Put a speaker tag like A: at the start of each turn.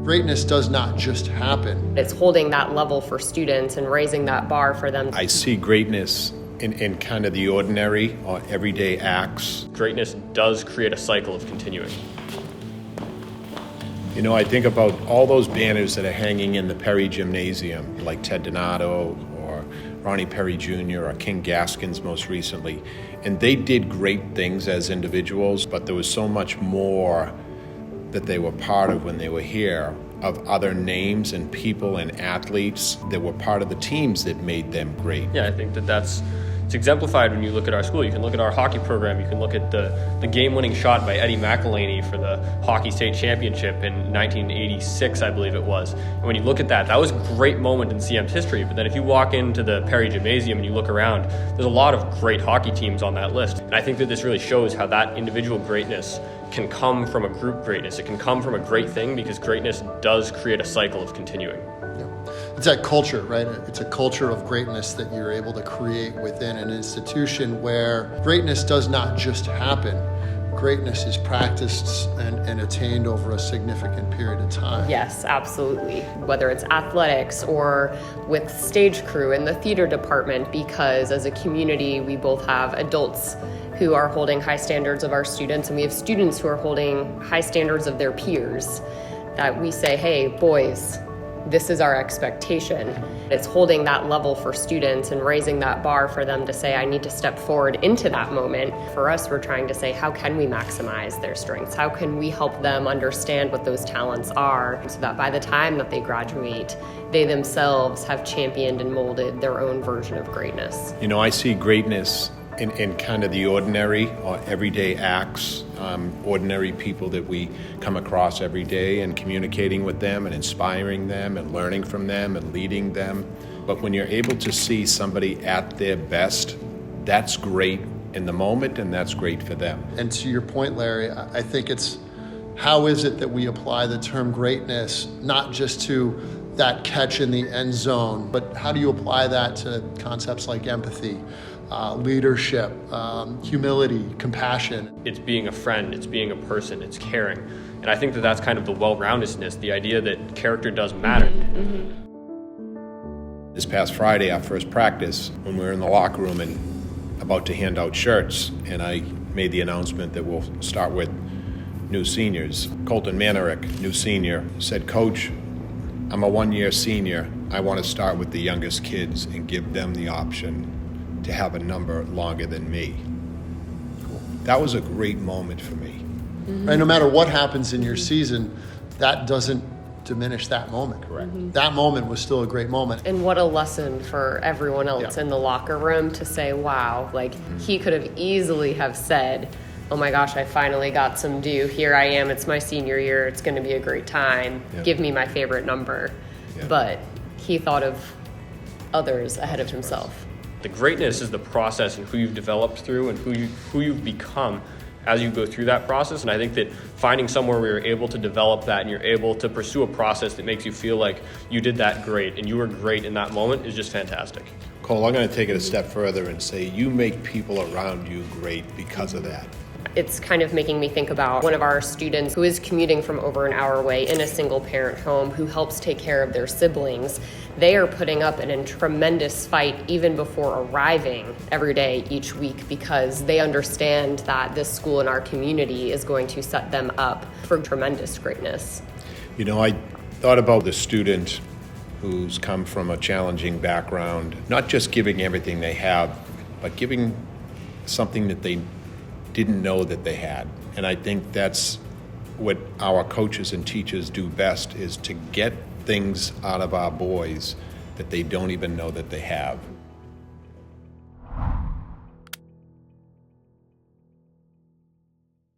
A: Greatness does not just happen.
B: It's holding that level for students and raising that bar for them.
C: I see greatness in kind of the ordinary or everyday acts.
D: Greatness does create a cycle of continuing.
C: You know, I think about all those banners that are hanging in the Perry Gymnasium, like Ted Donato or Ronnie Perry Jr. or King Gaskins most recently. And they did great things as individuals, but there was so much more that they were part of when they were here, of other names and people and athletes that were part of the teams that made them great.
D: Yeah, I think it's exemplified when you look at our school. You can look at our hockey program. You can look at the game-winning shot by Eddie McElhaney for the Hockey State Championship in 1986, I believe it was. And when you look at that, that was a great moment in CM's history. But then if you walk into the Perry Gymnasium and you look around, there's a lot of great hockey teams on that list. And I think that this really shows how that individual greatness can come from a group greatness. It can come from a great thing because greatness does create a cycle of continuing.
A: It's that culture, right? It's a culture of greatness that you're able to create within an institution where greatness does not just happen. Greatness is practiced and attained over a significant period of time.
B: Yes, absolutely. Whether it's athletics or with stage crew in the theater department, because as a community, we both have adults who are holding high standards of our students, and we have students who are holding high standards of their peers, that we say, hey, boys, this is our expectation. It's holding that level for students and raising that bar for them to say, I need to step forward into that moment. For us, we're trying to say, how can we maximize their strengths? How can we help them understand what those talents are so that by the time that they graduate, they themselves have championed and molded their own version of greatness?
C: You know, I see greatness in kind of the ordinary or everyday acts, ordinary people that we come across every day, and communicating with them and inspiring them and learning from them and leading them. But when you're able to see somebody at their best, that's great in the moment, and that's great for them.
A: And to your point, Larry, I think it's how is it that we apply the term greatness, not just to that catch in the end zone, but how do you apply that to concepts like empathy, leadership, humility, compassion?
D: It's being a friend, it's being a person, it's caring. And I think that that's kind of the well-roundedness, the idea that character does matter.
B: Mm-hmm.
C: This past Friday, our first practice, when we were in the locker room and about to hand out shirts, and I made the announcement that we'll start with new seniors. Colton Manerick, new senior, said, Coach, I'm a one-year senior. I want to start with the youngest kids and give them the option to have a number longer than me. Cool. That was a great moment for me.
A: Mm-hmm. Right, no matter what happens in your season, that doesn't diminish that moment.
C: Correct.
B: Mm-hmm.
A: That moment was still a great moment.
B: And what a lesson for everyone else in the locker room to say, wow, like he could have easily have said, oh my gosh, I finally got some due. Here I am. It's my senior year. It's going to be a great time. Give me my favorite number. But he thought of others ahead of himself.
D: The greatness is the process and who you've developed through and who you've become as you go through that process. And I think that finding somewhere where you're able to develop that and you're able to pursue a process that makes you feel like you did that great and you were great in that moment is just fantastic.
C: Cole, I'm going to take it a step further and say you make people around you great because of that.
B: It's kind of making me think about one of our students who is commuting from over an hour away in a single parent home who helps take care of their siblings. They are putting up a tremendous fight even before arriving every day each week because they understand that this school in our community is going to set them up for tremendous greatness.
C: You know, I thought about the student who's come from a challenging background, not just giving everything they have, but giving something that they didn't know that they had. And I think that's what our coaches and teachers do best, is to get things out of our boys that they don't even know that they have.